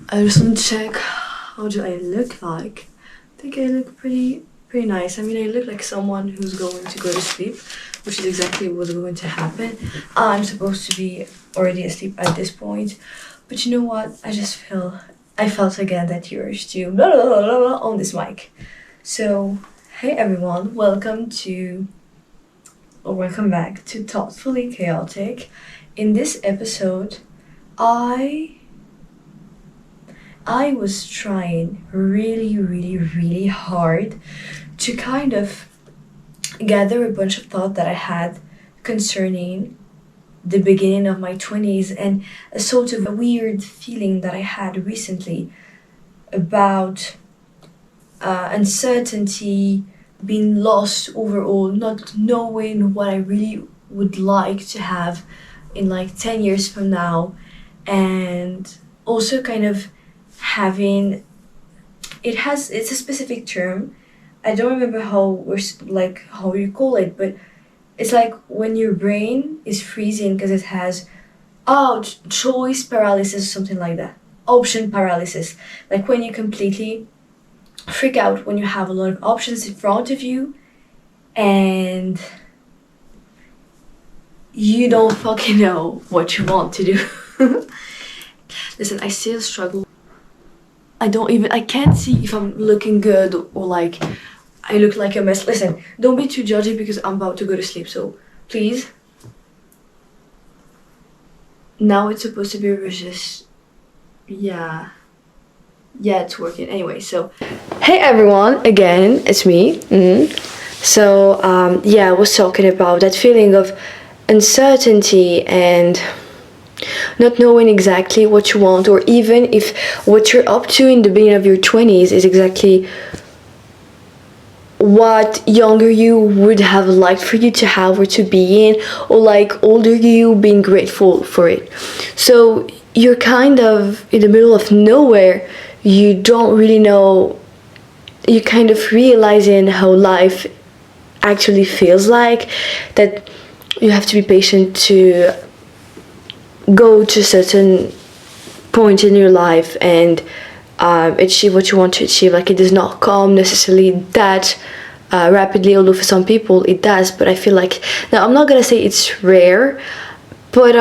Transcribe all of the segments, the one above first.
I just want to check, how do I look like? I think I look pretty nice. I mean, I look like someone who's going to go to sleep, which is exactly what's going to happen. I'm supposed to be already asleep at this point, but you know what? I felt again that urge to blah, blah, blah, blah, blah on this mic. So, hey everyone, welcome back to Thoughtfully Chaotic. In this episode, I was trying really hard to kind of gather a bunch of thought that I had concerning the beginning of my 20s and a sort of a weird feeling that I had recently about uncertainty, being lost overall, not knowing what I really would like to have in like 10 years from now, and also kind of having it's a specific term. I don't remember how you call it, but it's like when your brain is freezing because it has choice paralysis, something like that, option paralysis, like when you completely freak out when you have a lot of options in front of you and you don't fucking know what you want to do. Listen, I still struggle. I can't see if I'm looking good or like I look like a mess. Listen, don't be too judgy because I'm about to go to sleep, so please. Now it's supposed to be just, yeah, it's working. Anyway, so hey everyone, again, it's me. So, I was talking about that feeling of uncertainty and not knowing exactly what you want, or even if what you're up to in the beginning of your 20s is exactly what younger you would have liked for you to have or to be in, or like older you being grateful for it. So you're kind of in the middle of nowhere. You don't really know. You kind of realizing how life actually feels like, that you have to be patient to go to a certain point in your life and achieve what you want to achieve. Like, it does not come necessarily that rapidly, although for some people it does. But I feel like, now I'm not gonna say it's rare, but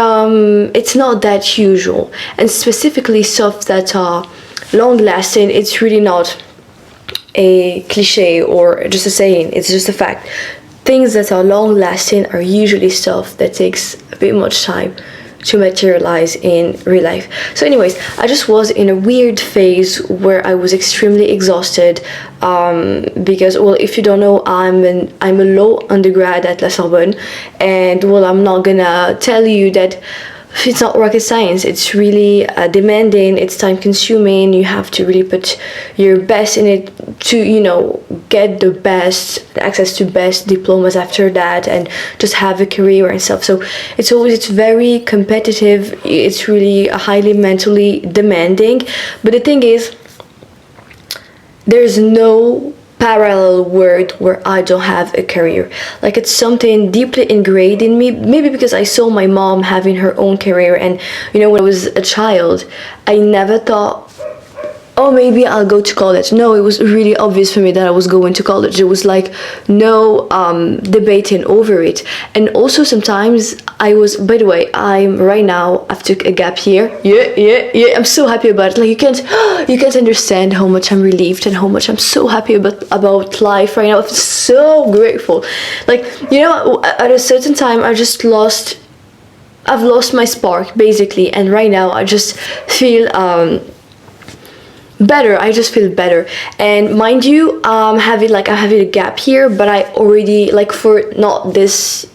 it's not that usual. And specifically stuff that are long lasting, it's really not a cliche or just a saying, it's just a fact. Things that are long lasting are usually stuff that takes a bit much time to materialize in real life. So anyways, I just was in a weird phase where I was extremely exhausted, because, well, if you don't know, I'm a law undergrad at La Sorbonne, and, well, I'm not gonna tell you that it's not rocket science. It's really demanding, it's time consuming. You have to really put your best in it to, get the best access to best diplomas after that, and just have a career and stuff. So it's very competitive. It's really highly mentally demanding. But the thing is, there's no parallel world where I don't have a career. Like, it's something deeply ingrained in me, maybe because I saw my mom having her own career. And when I was a child, I never thought, oh, maybe I'll go to college. No, it was really obvious for me that I was going to college. There was like no debating over it. And also sometimes by the way, I've took a gap year. Yeah, I'm so happy about it. Like, you can't understand how much I'm relieved and how much I'm so happy about life right now. I'm so grateful. Like, at a certain time, I've lost my spark basically, and right now I just feel better. I just feel better. And mind you, I'm having a gap here, but I already, like, for not this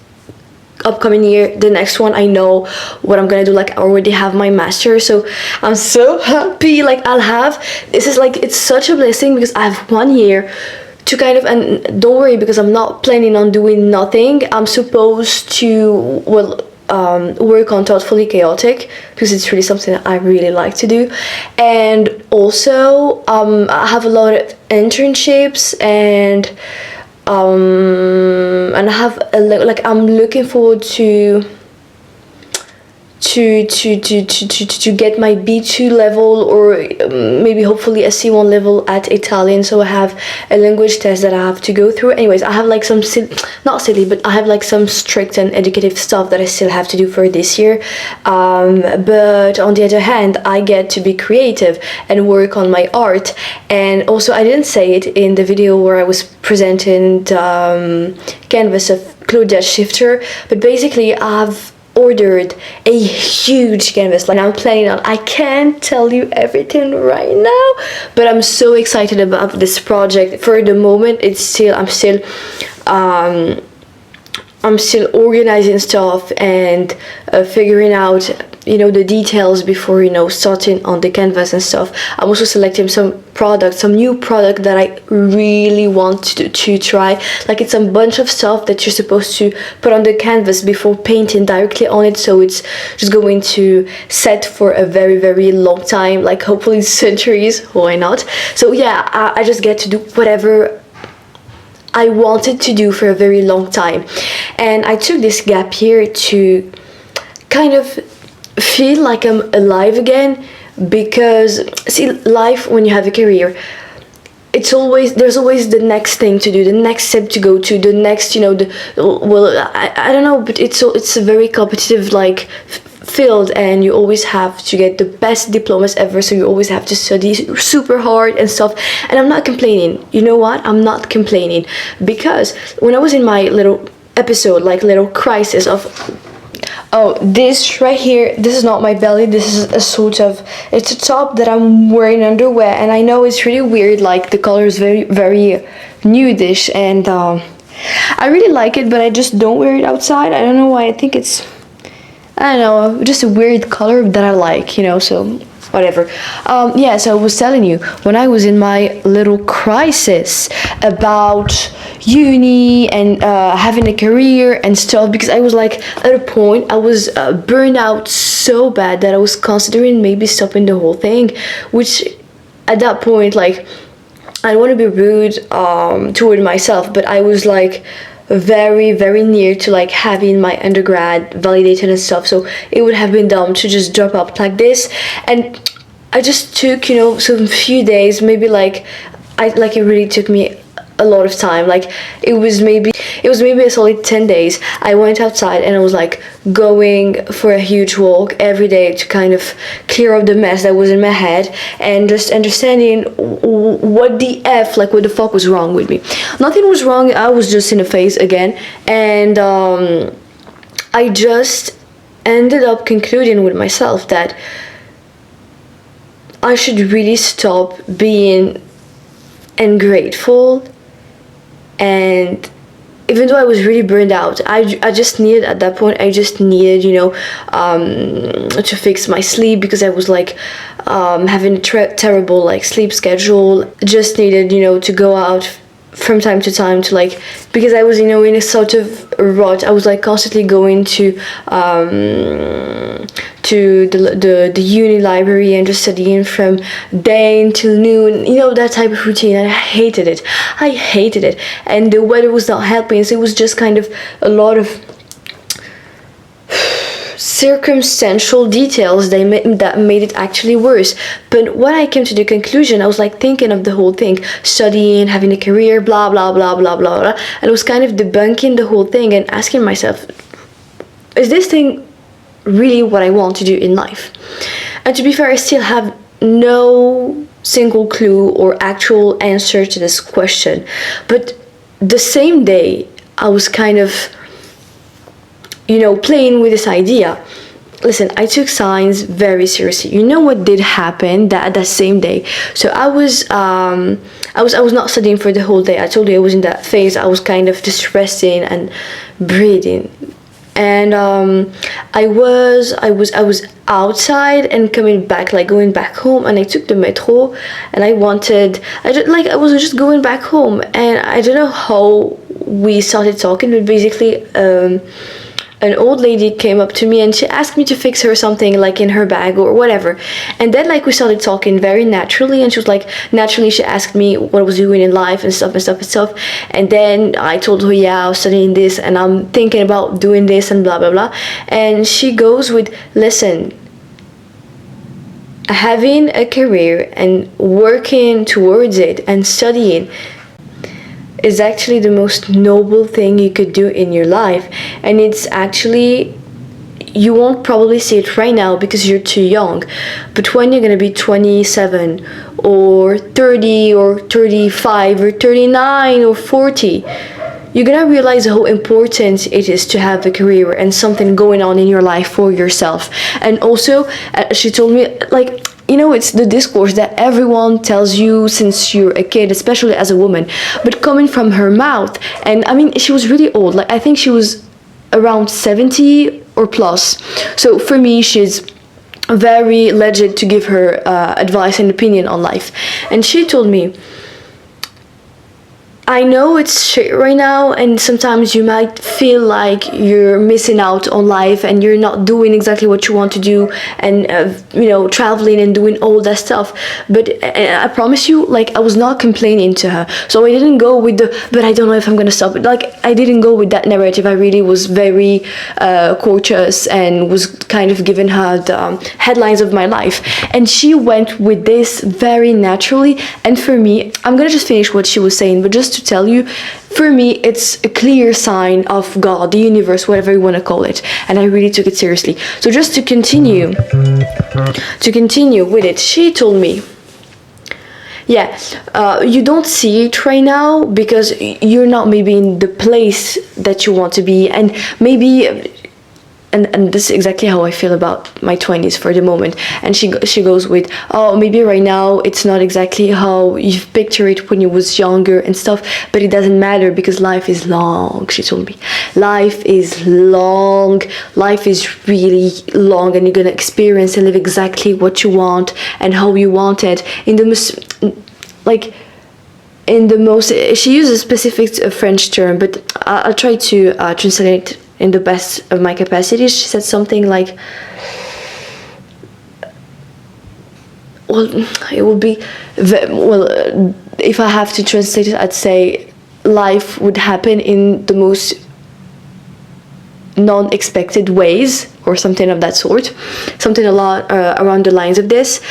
upcoming year, the next one, I know what I'm gonna do. Like, I already have my master, so I'm so happy. Like, it's such a blessing because I have 1 year to kind of, and don't worry, because I'm not planning on doing nothing. I'm supposed to, work on Thoughtfully Chaotic because it's really something that I really like to do. And also, I have a lot of internships, and I have I'm looking forward to to get my B2 level, or maybe hopefully a C1 level at Italian. So I have a language test that I have to go through. Anyways, I have like some not silly, but I have like some strict and educative stuff that I still have to do for this year. But on the other hand, I get to be creative and work on my art. And also, I didn't say it in the video where I was presenting the canvas of Claudia Schifter, but basically I've ordered a huge canvas. Like, I'm planning on, I can't tell you everything right now, but I'm so excited about this project. For the moment, I'm still organizing stuff and figuring out, the details before, starting on the canvas and stuff. I'm also selecting some new product that I really want to try. Like, it's a bunch of stuff that you're supposed to put on the canvas before painting directly on it, so it's just going to set for a very, very long time, like hopefully centuries, why not? So yeah, I just get to do whatever I wanted to do for a very long time. And I took this gap year to kind of feel like I'm alive again, because see, life, when you have a career, there's always the next thing to do, the next step to go to, the next, I don't know, but it's a very competitive like field, and you always have to get the best diplomas ever, so you always have to study super hard and stuff. And I'm not complaining. You know what? I'm not complaining, because when I was in my little episode, like little crisis of, oh, this right here, this is not my belly, this is it's a top that I'm wearing underwear, and I know it's really weird, like the color is very, very nudish, and I really like it, but I just don't wear it outside. I don't know why. I think it's, I don't know, just a weird color that I like, so whatever. So I was telling you, when I was in my little crisis about uni and having a career and stuff, because I was like, at a point, I was burned out so bad that I was considering maybe stopping the whole thing, which at that point, like, I don't want to be rude toward myself, but I was like, very, very near to like having my undergrad validated and stuff, so it would have been dumb to just drop out like this. And I just took, some few days, maybe it really took me a lot of time. Like, it was maybe a solid 10 days. I went outside and I was like going for a huge walk every day to kind of clear up the mess that was in my head, and just understanding what the fuck was wrong with me. Nothing was wrong, I was just in a phase again, and I just ended up concluding with myself that I should really stop being ungrateful. And even though I was really burned out, I just needed, at that point, to fix my sleep, because I was like having a terrible like sleep schedule. Just needed, to go out from time to time to like, because I was, in a sort of rut. I was like constantly going to the uni library and just studying from day until noon, that type of routine, and I hated it. And the weather was not helping, so it was just kind of a lot of circumstantial details that made it actually worse. But when I came to the conclusion, I was like thinking of the whole thing, studying, having a career, blah blah blah blah blah blah, and I was kind of debunking the whole thing and asking myself, is this thing really what I want to do in life? And to be fair, I still have no single clue or actual answer to this question. But the same day, I was kind of playing with this idea. Listen, I took science very seriously. You know what did happen that same day? So I was not studying for the whole day. I told you I was in that phase. I was kind of just resting and breathing. And I was outside and coming back, like going back home, and I took the metro, and I was just going back home, and I don't know how we started talking, but basically an old lady came up to me and she asked me to fix her something like in her bag or whatever. And then like we started talking very naturally, and she was like, naturally she asked me what I was doing in life and stuff and stuff and stuff. And then I told her, yeah, I was studying this and I'm thinking about doing this and blah blah blah. And she goes with, listen, having a career and working towards it and studying is actually the most noble thing you could do in your life. And it's actually, you won't probably see it right now because you're too young, but when you're gonna be 27 or 30 or 35 or 39 or 40, you're gonna realize how important it is to have a career and something going on in your life for yourself. And also, she told me, like, you know, it's the discourse that everyone tells you since you're a kid, especially as a woman, but coming from her mouth. And I mean, she was really old, like I think she was around 70 or plus. So for me, she's very legit to give her advice and opinion on life. And she told me, I know it's shit right now, and sometimes you might feel like you're missing out on life and you're not doing exactly what you want to do, and you know, traveling and doing all that stuff. But I promise you, like, I was not complaining to her, so I didn't go with the, but I don't know if I'm gonna stop it. Like, I didn't go with that narrative. I really was very courteous and was kind of giving her the headlines of my life, and she went with this very naturally. And for me, I'm gonna just finish what she was saying, but just to tell you, for me, it's a clear sign of God, the universe, whatever you want to call it, and I really took it seriously. So just to continue with it, she told me, yeah, you don't see it right now because you're not maybe in the place that you want to be, and maybe and this is exactly how I feel about my 20s for the moment. And she goes with, oh, maybe right now it's not exactly how you picture it when you was younger and stuff, but it doesn't matter because life is long. She told me, life is long, life is really long, and you're gonna experience and live exactly what you want and how you want it in the most, like, in the most, she uses a specific French term, but I'll try to translate it in the best of my capacities. She said something like, well, it would be, well, if I have to translate it, I'd say life would happen in the most non-expected ways, or something of that sort, something a lot around the lines of this.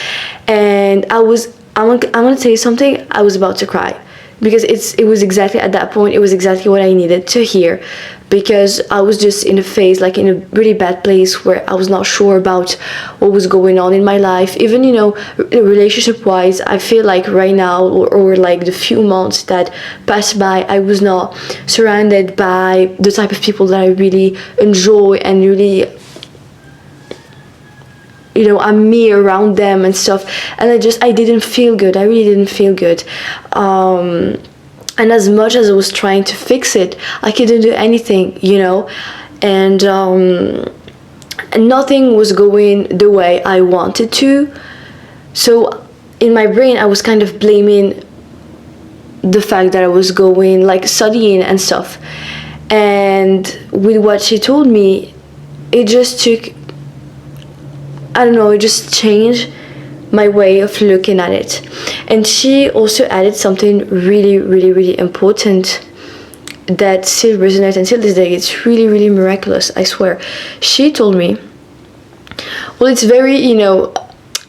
And I'm gonna tell you something, I was about to cry, because it was exactly at that point, it was exactly what I needed to hear, because I was just in a phase, like in a really bad place where I was not sure about what was going on in my life. Even, you know, relationship wise, I feel like right now, or like the few months that passed by, I was not surrounded by the type of people that I really enjoy and really, you know, I'm me around them and stuff. And I didn't feel good. I really didn't feel good. And as much as I was trying to fix it, I couldn't do anything, you know, and nothing was going the way I wanted to. So in my brain, I was kind of blaming the fact that I was going, like, studying and stuff. And with what she told me, it just took, I don't know, it just changed my way of looking at it. And she also added something really, really, really important that still resonates until this day. It's really, really miraculous, I swear. She told me, well, it's very, you know,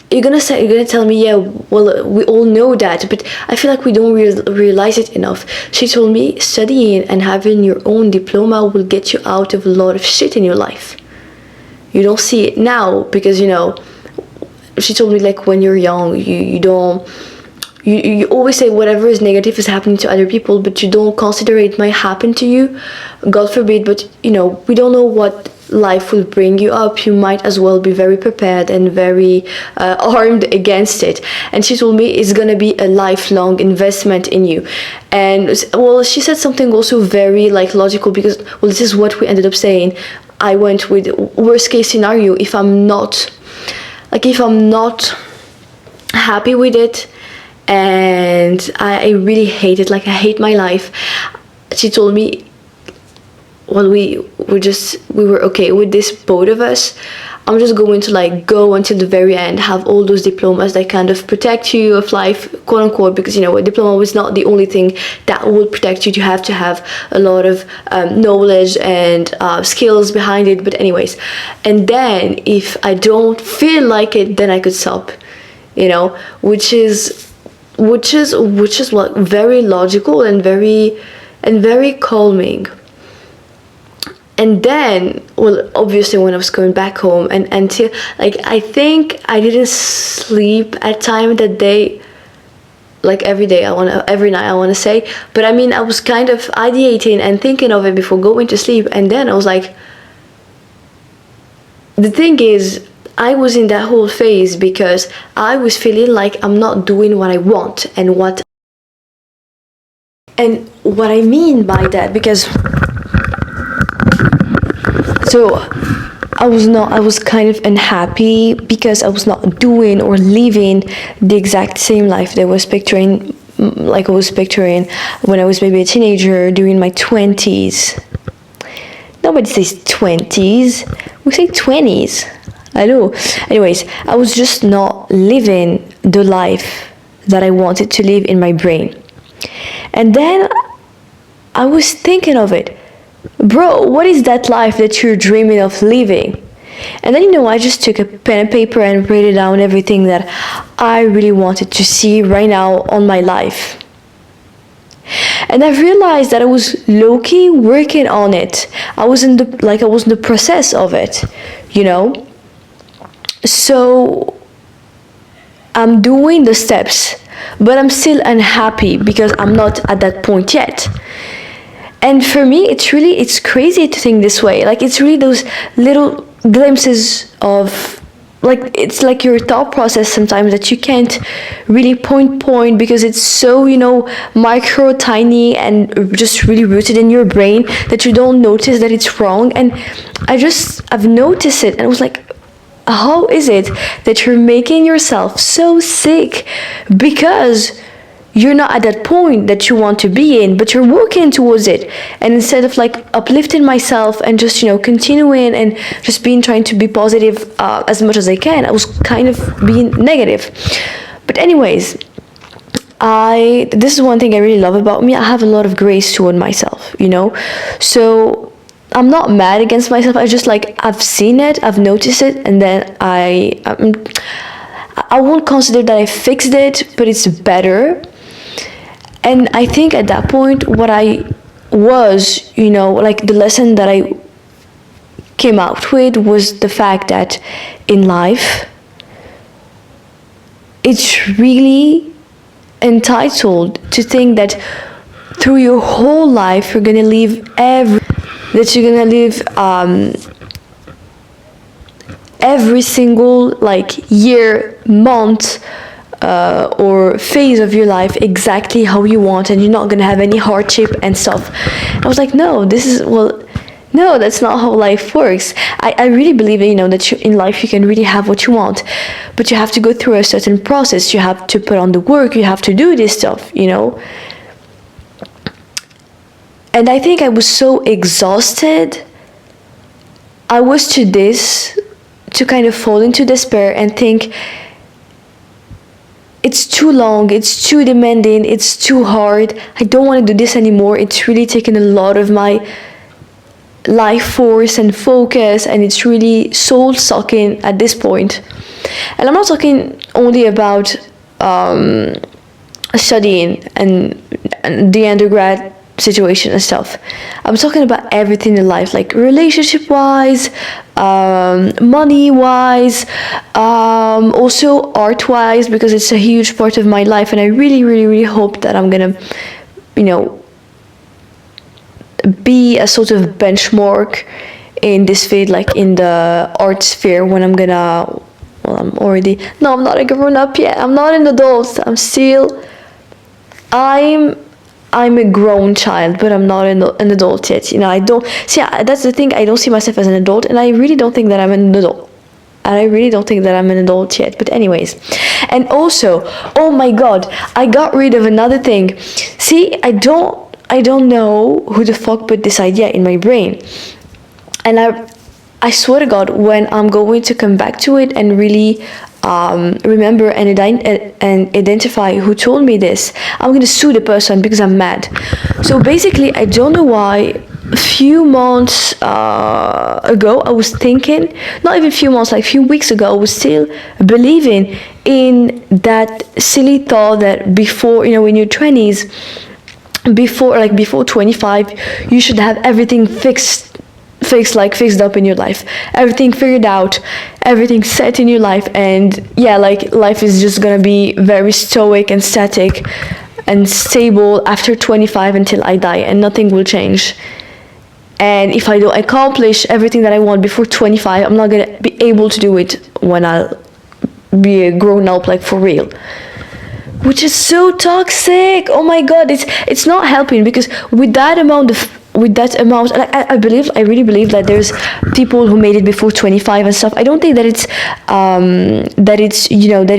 you're gonna tell me, yeah, well, we all know that, but I feel like we don't realize it enough. She told me, studying and having your own diploma will get you out of a lot of shit in your life. You don't see it now because, you know, she told me, like, when you're young, you always say whatever is negative is happening to other people, but you don't consider it might happen to you, God forbid. But, you know, we don't know what life will bring you up. You might as well be very prepared and very armed against it. And she told me it's gonna be a lifelong investment in you. And, well, she said something also very, like, logical, because, well, this is what we ended up saying. I went with worst case scenario, if I'm not happy with it and I really hate it, like I hate my life. She told me, well, we were okay with this, both of us. I'm just going to like go until the very end, have all those diplomas that kind of protect you of life, quote unquote, because you know a diploma was not the only thing that will protect you. You have to have a lot of knowledge and skills behind it. But anyways, and then if I don't feel like it, then I could stop, you know, which is what very logical and very calming. And then, well, obviously when I was going back home and until, like, I think I didn't sleep at time that day, like every night I wanna say, but I mean, I was kind of ideating and thinking of it before going to sleep, and then I was like, the thing is, I was in that whole phase because I was feeling like I'm not doing what I want and what I mean by that, because so I was kind of unhappy because I was not doing or living the exact same life that I was picturing, like I was picturing when I was maybe a teenager during my 20s. Nobody says 20s, we say 20s. I know. Anyways, I was just not living the life that I wanted to live in my brain. And then I was thinking of it. Bro, what is that life that you're dreaming of living? And then, you know, I just took a pen and paper and wrote it down everything that I really wanted to see right now on my life. And I realized that I was low-key working on it. I was in the process of it, you know? So I'm doing the steps, but I'm still unhappy because I'm not at that point yet. And for me, it's crazy to think this way. Like, it's really those little glimpses of, like, it's like your thought process sometimes that you can't really point because it's so, you know, micro, tiny, and just really rooted in your brain that you don't notice that it's wrong. And I've noticed it, and I was like, how is it that you're making yourself so sick because you're not at that point that you want to be in, but you're working towards it? And instead of like uplifting myself and just, you know, continuing and just trying to be positive as much as I can, I was kind of being negative. But anyways, this is one thing I really love about me. I have a lot of grace toward myself, you know? So I'm not mad against myself. I just, like, I've seen it, I've noticed it, and then I won't consider that I fixed it, but it's better. And I think at that point, what I was, you know, like the lesson that I came out with was the fact that in life, it's really entitled to think that through your whole life, you're gonna live every single like year, month, or phase of your life exactly how you want, and you're not gonna have any hardship and stuff. I was like, no, no, that's not how life works. I really believe that, you know, that in life you can really have what you want, but you have to go through a certain process. You have to put on the work, you have to do this stuff, you know. And I think I was so exhausted. I was to kind of fall into despair and think, it's too long, it's too demanding, it's too hard, I don't want to do this anymore. It's really taken a lot of my life force and focus, and it's really soul sucking at this point. And I'm not talking only about studying and the undergrad situation and stuff. I'm talking about everything in life, like relationship wise, money wise, also art wise, because it's a huge part of my life, and I really hope that I'm gonna, you know, be a sort of benchmark in this field, like in the art sphere, when I'm gonna, well, I'm not a grown up yet, I'm not an adult, I'm a grown child, but I'm not an adult yet. You know, I don't see. That's the thing. I don't see myself as an adult, and I really don't think that I'm an adult. And I really don't think that I'm an adult yet. But anyways, and also, oh my God, I got rid of another thing. See, I don't I don't know who the fuck put this idea in my brain. And I swear to God, when I'm going to come back to it and really remember and identify who told me this, I'm gonna sue the person because I'm mad. So basically, I don't know why. A few months ago, I was thinking, not even a few months, like a few weeks ago, I was still believing in that silly thought that before, in your 20s, before 25, you should have everything fixed up in your life, everything figured out, everything set in your life, and yeah, like life is just gonna be very stoic and static and stable after 25 until I die, and nothing will change. And if I don't accomplish everything that I want before 25, I'm not gonna be able to do it when I'll be a grown up, like for real. Which is so toxic. Oh my God, it's not helping, because with that amount, like, I really believe that there's people who made it before 25 and stuff. I don't think that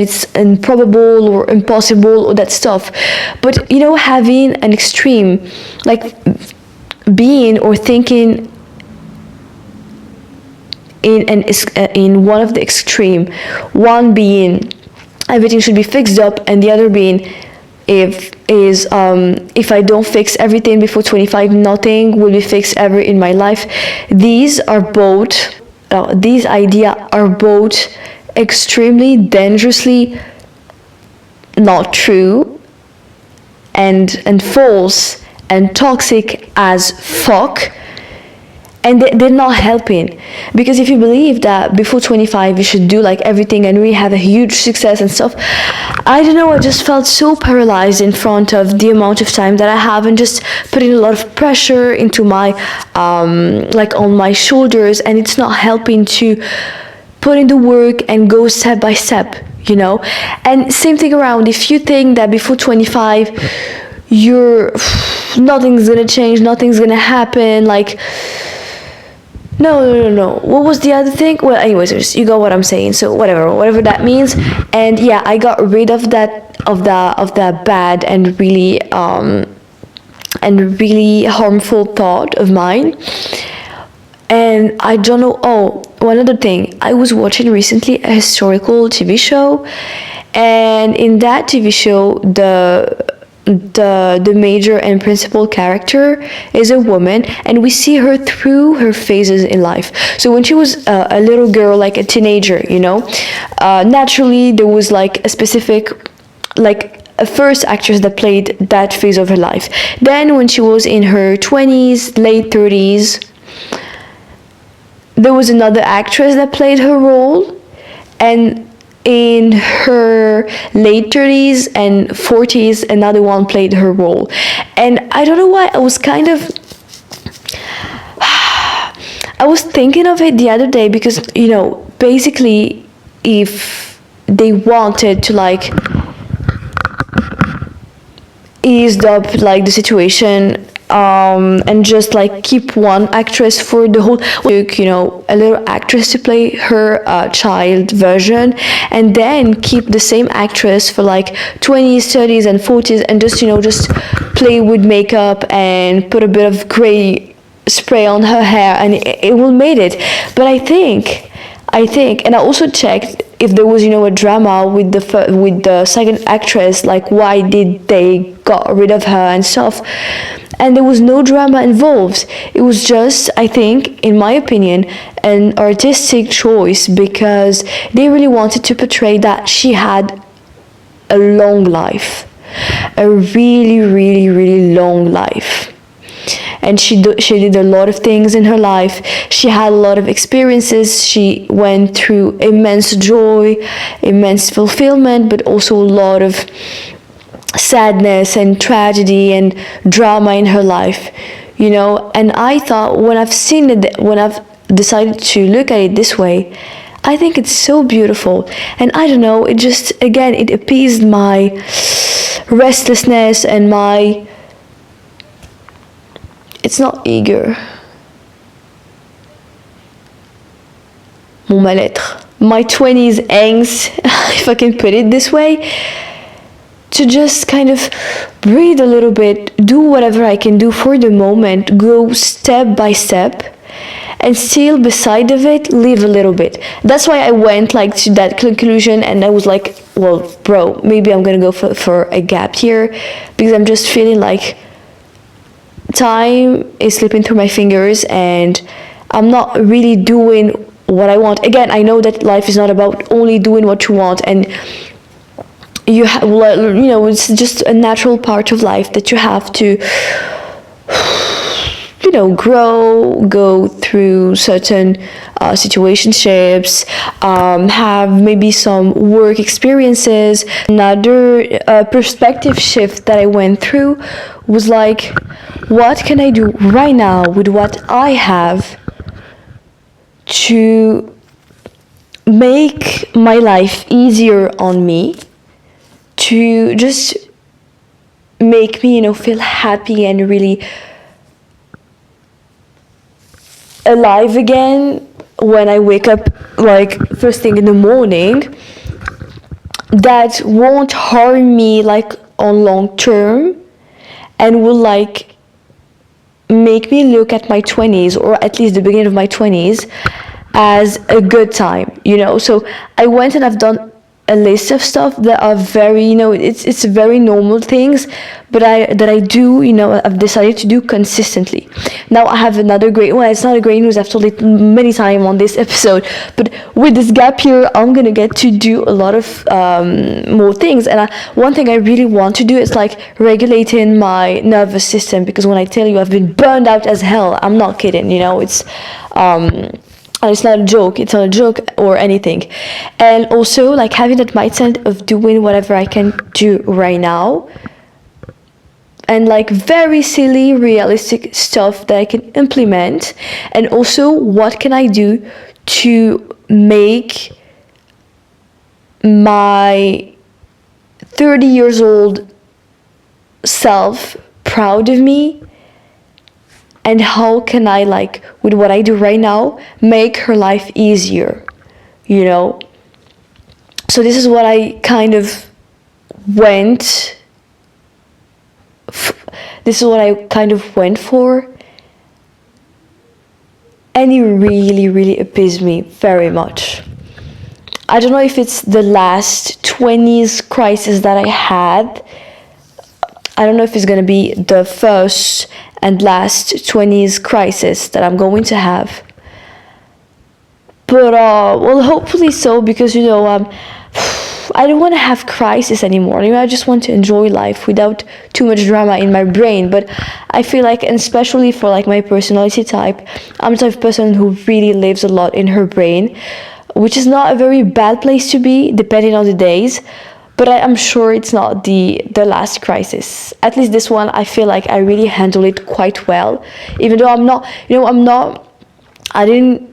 it's improbable or impossible or that stuff. But having an extreme, like being or thinking in one of the extreme, one being everything should be fixed up, and the other being if I don't fix everything before 25, nothing will be fixed ever in my life. These ideas are both extremely dangerously not true and false and toxic as fuck, and they're not helping. Because if you believe that before 25 you should do like everything and really have a huge success and stuff, I don't know, I just felt so paralyzed in front of the amount of time that I have, and just putting a lot of pressure into my like on my shoulders, and it's not helping to put in the work and go step by step. And same thing around, if you think that before 25 nothing's gonna change, nothing's gonna happen, like no. What was the other thing? Well, anyways, you got what I'm saying. So whatever that means. And yeah, I got rid of that bad and really harmful thought of mine. And I don't know. Oh, one other thing. I was watching recently a historical TV show, and in that TV show, the major and principal character is a woman, and we see her through her phases in life. So when she was a little girl, like a teenager, naturally there was like a specific, like a first actress that played that phase of her life. Then when she was in her 20s, late 30s, there was another actress that played her role, and in her late 30s and 40s, another one played her role. And I don't know why, I was thinking of it the other day, because basically, if they wanted to like ease up like the situation, and just like keep one actress for the whole, a little actress to play her child version, and then keep the same actress for like 20s, 30s and 40s, and just play with makeup and put a bit of gray spray on her hair, and it will made it. But I think, and I also checked if there was a drama with the second actress, like why did they got rid of her and stuff, and there was no drama involved. It was just, I think, in my opinion, an artistic choice, because they really wanted to portray that she had a long life, a really, really, really long life. And she did a lot of things in her life. She had a lot of experiences. She went through immense joy, immense fulfillment, but also a lot of sadness and tragedy and drama in her life, And I thought, when I've decided to look at it this way, I think it's so beautiful. And I don't know, it just, again, it appeased my restlessness and my, it's not eager, mon mal-être, my 20s angst, if I can put it this way. to just kind of breathe a little bit, do whatever I can do for the moment, go step by step, and still beside of it live a little bit. That's why I went like to that conclusion, and I was like, well, bro, maybe I'm gonna go for a gap year, because I'm just feeling like time is slipping through my fingers and I'm not really doing what I want. Again, I know that life is not about only doing what you want, and it's just a natural part of life that you have to grow, go through certain situationships, have maybe some work experiences. Another perspective shift that I went through was like, what can I do right now with what I have to make my life easier on me, to just make me, feel happy and really alive again when I wake up like first thing in the morning, that won't harm me like on long term, and will like make me look at my 20s, or at least the beginning of my 20s, as a good time. So I went and I've done a list of stuff that are very, it's very normal things, but I do, I've decided to do consistently. Now I have another great one. It's not a great news, I've told it many times on this episode, but with this gap year, I'm gonna get to do a lot of more things. And one thing I really want to do is like regulating my nervous system, because when I tell you I've been burned out as hell, I'm not kidding. It's and it's not a joke, it's not a joke or anything. And also like having that mindset of doing whatever I can do right now, and like very silly realistic stuff that I can implement. And also, what can I do to make my 30 years old self proud of me, and how can I, like, with what I do right now, make her life easier, So this is what I kind of went for, and it really, really appeased me very much. I don't know if it's the last 20s crisis that I had. I don't know if it's going to be the first and last 20s crisis that I'm going to have. But, hopefully so, because, I don't want to have crisis anymore. I just want to enjoy life without too much drama in my brain. But I feel like, and especially for like my personality type, I'm the type of person who really lives a lot in her brain, which is not a very bad place to be, depending on the days. But I'm sure it's not the last crisis. At least this one, I feel like I really handle it quite well. Even though I didn't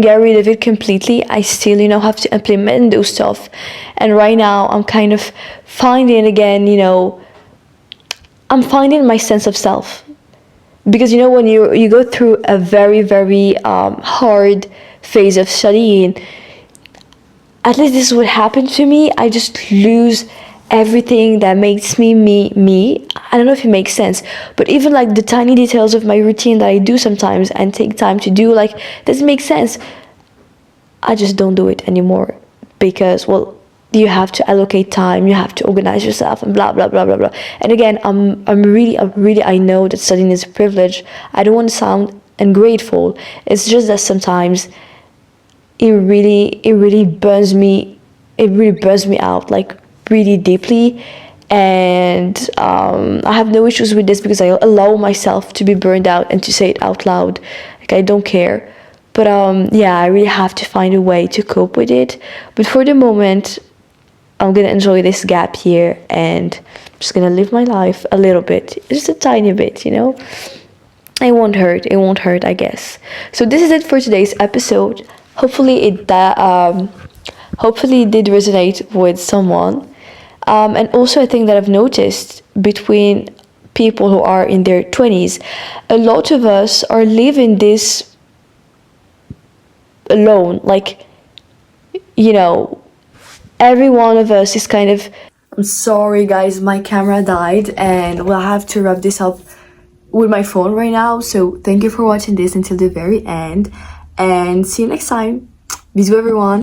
get rid of it completely. I still, have to implement those stuff. And right now, I'm kind of finding again, I'm finding my sense of self. Because, when you go through a very, very hard phase of studying, at least this is what happened to me. I just lose everything that makes me me. I don't know if it makes sense, but even like the tiny details of my routine that I do sometimes and take time to do, like, doesn't make sense. I just don't do it anymore, because, well, you have to allocate time, you have to organize yourself, and blah blah blah blah blah. And again, I'm really I know that studying is a privilege. I don't want to sound ungrateful. It's just that sometimes it really burns me out, like, really deeply. And I have no issues with this, because I allow myself to be burned out and to say it out loud. Like, I don't care. But I really have to find a way to cope with it. But for the moment, I'm gonna enjoy this gap year, and I'm just gonna live my life a little bit, just a tiny bit, It won't hurt, I guess. So this is it for today's episode. Hopefully it did resonate with someone. And also, I think that I've noticed between people who are in their 20s, a lot of us are living this alone. Like, every one of us is kind of... I'm sorry guys, my camera died and we'll have to wrap this up with my phone right now. So thank you for watching this until the very end and see you next time. Bisous everyone.